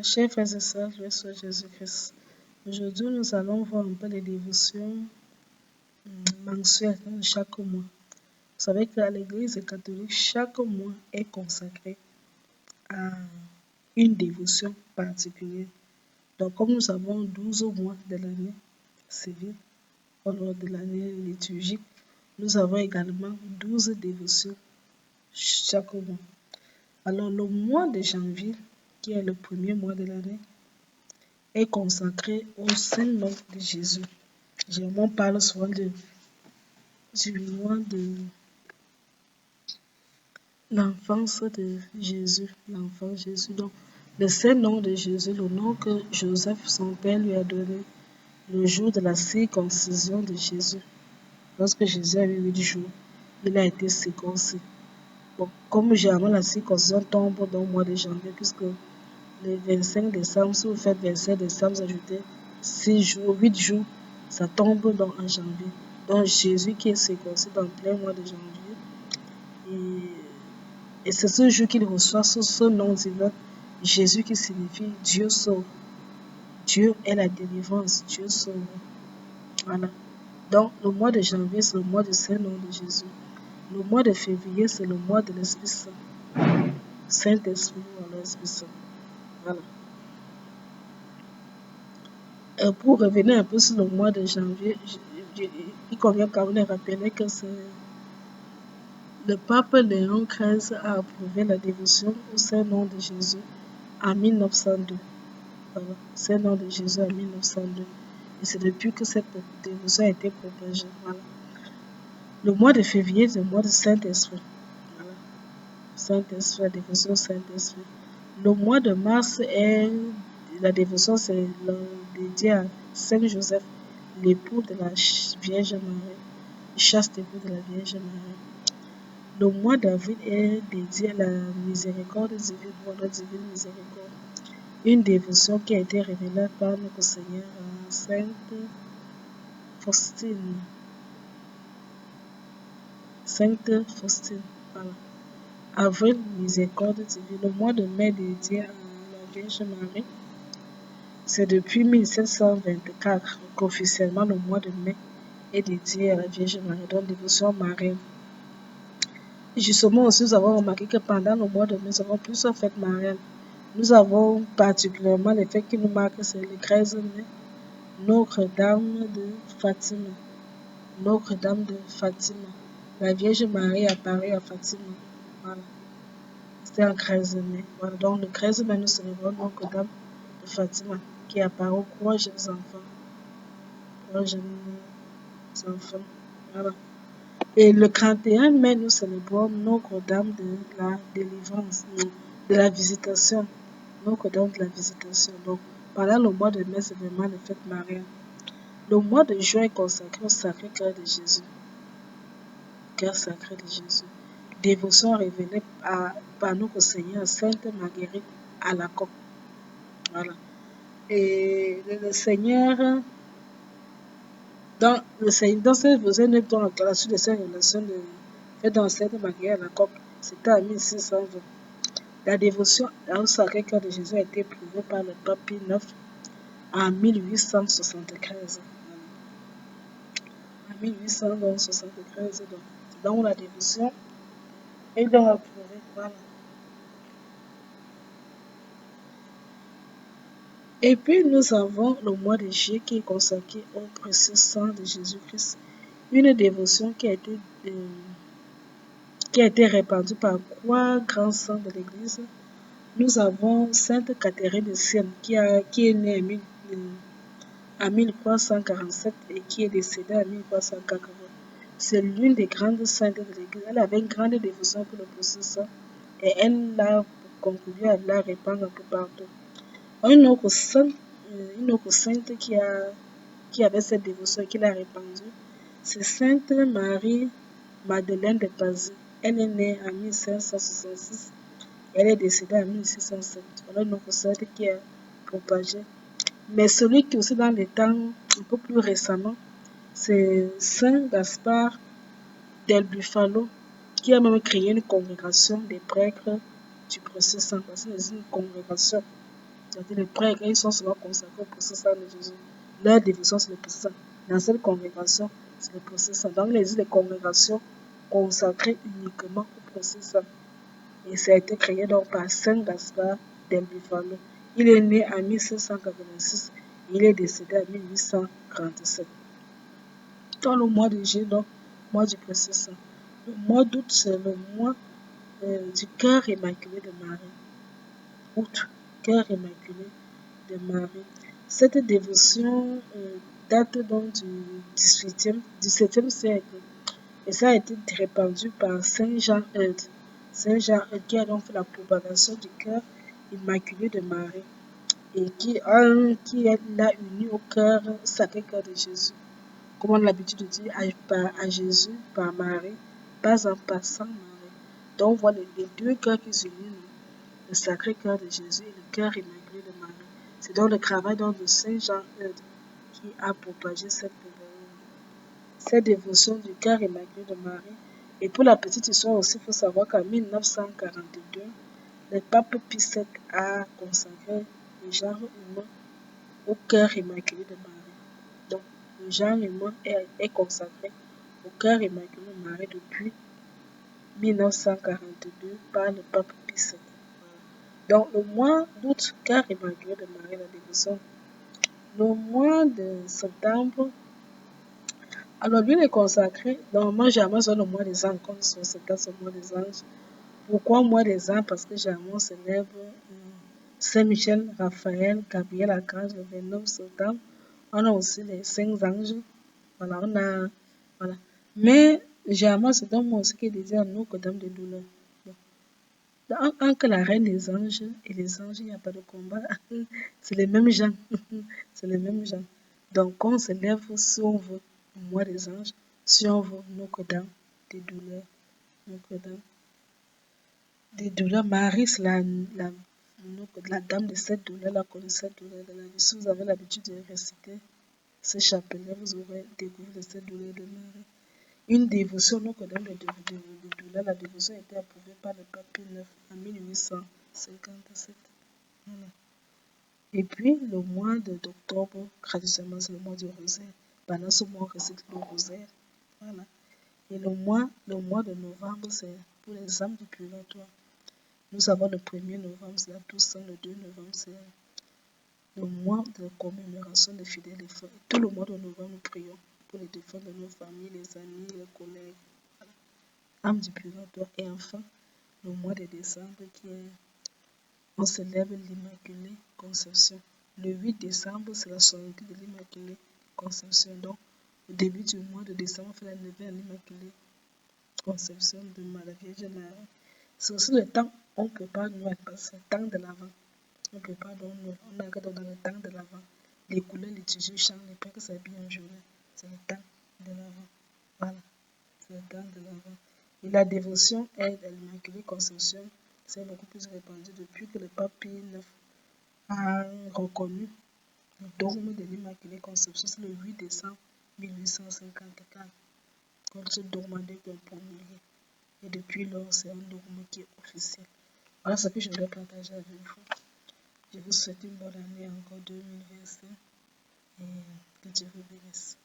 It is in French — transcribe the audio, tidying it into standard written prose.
Chers frères et sœurs, loué soit Jésus-Christ. Aujourd'hui, nous allons voir un peu les dévotions mensuelles de chaque mois. Vous savez qu'à l'Église catholique, chaque mois est consacré à une dévotion particulière. Donc, comme nous avons 12 mois de l'année civile, alors de l'année liturgique, nous avons également 12 dévotions chaque mois. Alors, le mois de janvier, qui est le premier mois de l'année, est consacré au Saint-Nom de Jésus. On parle souvent du mois de l'enfance de Jésus, l'enfant Jésus. Donc, le Saint-Nom de Jésus, le nom que Joseph, son père, lui a donné le jour de la circoncision de Jésus. Lorsque Jésus avait 8 jours, il a été circoncis. Bon, comme généralement la circoncision tombe dans le mois de janvier, puisque le 25 décembre, si vous faites 25 décembre, vous ajoutez 6 jours, 8 jours, ça tombe en janvier. Donc Jésus qui est circoncis dans le plein mois de janvier. Et c'est ce jour qu'il reçoit ce nom divin, Jésus, qui signifie Dieu sauve. Dieu est la délivrance, Dieu sauve. Voilà. Donc le mois de janvier, c'est le mois du Saint-Nom de Jésus. Le mois de février, c'est le mois de l'Esprit Saint. Saint-Esprit ou l'Esprit Saint. Voilà. Pour revenir un peu sur le mois de janvier, il convient quand même de rappeler que le pape Léon XIII a approuvé la dévotion au Saint-Nom de Jésus en 1902. Voilà, Saint-Nom de Jésus en 1902. Et c'est depuis que cette dévotion a été propagée. Voilà. Le mois de février, c'est le mois de Saint-Esprit. Voilà. Saint-Esprit, la dévotion au Saint-Esprit. Le mois de mars, la dévotion, c'est dédié à Saint Joseph, l'époux de la Vierge Marie, chaste époux de la Vierge Marie. Le mois d'avril est dédié à la miséricorde divine, la divine miséricorde. Une dévotion qui a été révélée par notre Seigneur à Sainte Faustine. Sainte Faustine, voilà. Avril, miséricorde divine. Le mois de mai dédié à la Vierge Marie. C'est depuis 1724 qu'officiellement le mois de mai est dédié à la Vierge Marie, donc dévotion marienne. Justement aussi, nous avons remarqué que pendant le mois de mai, nous avons plusieurs fêtes mariennes. Nous avons particulièrement les fêtes qui nous marquent, c'est le 13 mai, Notre-Dame de Fatima. Notre-Dame de Fatima. La Vierge Marie apparaît à Fatima. Voilà. C'était en 13 mai. Voilà. Donc le 13 mai, nous célébrons Notre-Dame de Fatima qui apparaît aux 3 jeunes enfants. 3 jeunes enfants. Voilà. Et le 31 mai, nous célébrons Notre-Dame de la délivrance, de la visitation. Notre-Dame de la visitation. Donc, pendant le mois de mai, c'est vraiment les fêtes mariennes. Le mois de juin est consacré au Sacré-Cœur de Jésus. Cœur sacré de Jésus. Dévotion révélée par notre Seigneur Sainte Marguerite à la Coque. Voilà. Et le Seigneur, dans cette dévotion, dans la suite de cette relation faite dans Sainte Marguerite à la Coque, c'était en 1620. La dévotion au Sacré-Cœur de Jésus a été éprouvée par le pape Pie IX en 1873. En 1873, donc la dévotion est donc approuvée. Voilà. Et puis nous avons le mois de juillet qui est consacré au précieux sang de Jésus-Christ. Une dévotion qui a été répandue par 3 grands saints de l'Église. Nous avons Sainte Catherine de Sienne qui est née en 1347 et qui est décédée en 1380. C'est l'une des grandes saintes de l'Église. Elle avait une grande dévotion pour le précieux sang et elle a contribué à la répandre un peu partout. Une autre sainte qui avait cette dévotion et qui l'a répandue, c'est Sainte Marie-Madeleine de Pazzi. Elle est née en 1566. Elle est décédée en 1607. Voilà une autre sainte qui a propagé. Mais celui qui est aussi dans les temps un peu plus récemment, c'est Saint Gaspard del Bufalo, qui a même créé une congrégation des prêtres du précieux sang. C'est une congrégation. C'est-à-dire les prêtres, ils sont souvent consacrés au procès sang de Jésus. Leur dévotion, c'est le procès sang. Dans cette congrégation, c'est le procès sang. Donc, il existe des congrégations consacrées uniquement au procès sang. Et ça a été créé donc par Saint Gaspard del Bufalo. Il est né en 1786 et il est décédé en 1847. Dans le mois de juillet, donc, mois du procès sang. Le mois d'août, c'est le mois du cœur immaculé de Marie. Août, cœur immaculé de Marie. Cette dévotion date donc du 17e siècle et ça a été répandu par Saint Jean Eudes. Saint Jean Eudes qui a donc fait la propagation du cœur immaculé de Marie et qui l'a uni au cœur Sacré-Cœur de Jésus. Comme on a l'habitude de dire à Jésus, par Marie, pas en passant Marie. Donc on voit les deux cœurs qui s'unissent, le Sacré-Cœur de Jésus et le cœur immaculé de Marie. C'est donc le travail donc de Saint Jean Eudes qui a propagé cette dévotion du cœur immaculé de Marie. Et pour la petite histoire aussi, il faut savoir qu'en 1942, le pape Pie VII a consacré le genre humain au cœur immaculé de Marie. Donc, le genre humain est consacré au cœur immaculé de Marie depuis 1942 par le pape Pie VII. Donc, le mois d'août, cœur immaculé de Marie, la dévotion. Le mois de septembre, alors lui, il est consacré, normalement, généralement, c'est le mois des anges, comme sur c'est le mois des anges. Pourquoi mois des anges? Parce que généralement, on célèbre Saint-Michel, Raphaël, Gabriel Archange le 29 septembre. On a aussi les 5 anges. Voilà, voilà. Mais généralement, c'est un mois aussi qui est dédié à Notre-Dame des douleurs. Entre la reine des anges et les anges, il n'y a pas de combat. C'est les mêmes gens. C'est les mêmes gens. Donc, on se lève si on veut au mois des anges, si on veut Notre-Dame des douleurs. Notre-Dame des douleurs. Marie, c'est la dame de cette douleur, la connaissance de douleur de la vie. Si vous avez l'habitude de réciter ce chapelet, vous aurez découvert cette douleur de Marie. Une dévotion, Notre-Dame de douleur, la dévotion a été approuvée par le pape Pie IX en 1857. Voilà. Et puis, le mois d'octobre, traditionnellement, c'est le mois du rosaire. Pendant ce mois, on récite le rosaire. Voilà. Et le mois de novembre, c'est pour les âmes du purgatoire. Nous avons le 1er novembre, c'est la Toussaint. Le 2 novembre, c'est le mois de commémoration des fidèles défunts. Tout le mois de novembre, nous prions pour les défunts de nos familles, les amis, les collègues. Voilà. Âme du purgatoire. Et enfin, le mois de décembre, on célèbre l'Immaculée Conception. Le 8 décembre, c'est la solennité de l'Immaculée Conception. Donc, au début du mois de décembre, on fait la levée à l'Immaculée Conception de la Vierge Marie. C'est aussi le temps où on prépare Noël, parce que c'est le temps de l'Avent. On prépare donc Noël. On est dans le temps de l'Avent. Les couleurs liturgiques changent, les prêtres s'habillent en journée. C'est le temps de l'Avent. Voilà, c'est le temps de l'Avent. Et la dévotion à l'Immaculée Conception, c'est beaucoup plus répandu depuis que le pape Pie IX a reconnu le dogme de l'Immaculée Conception. C'est le 8 décembre 1854 quand ce dogme a été promulgué. Et depuis lors, c'est un dogme qui est officiel. Voilà ce que je voulais partager avec vous. Je vous souhaite une bonne année encore 2025 et que Dieu vous bénisse.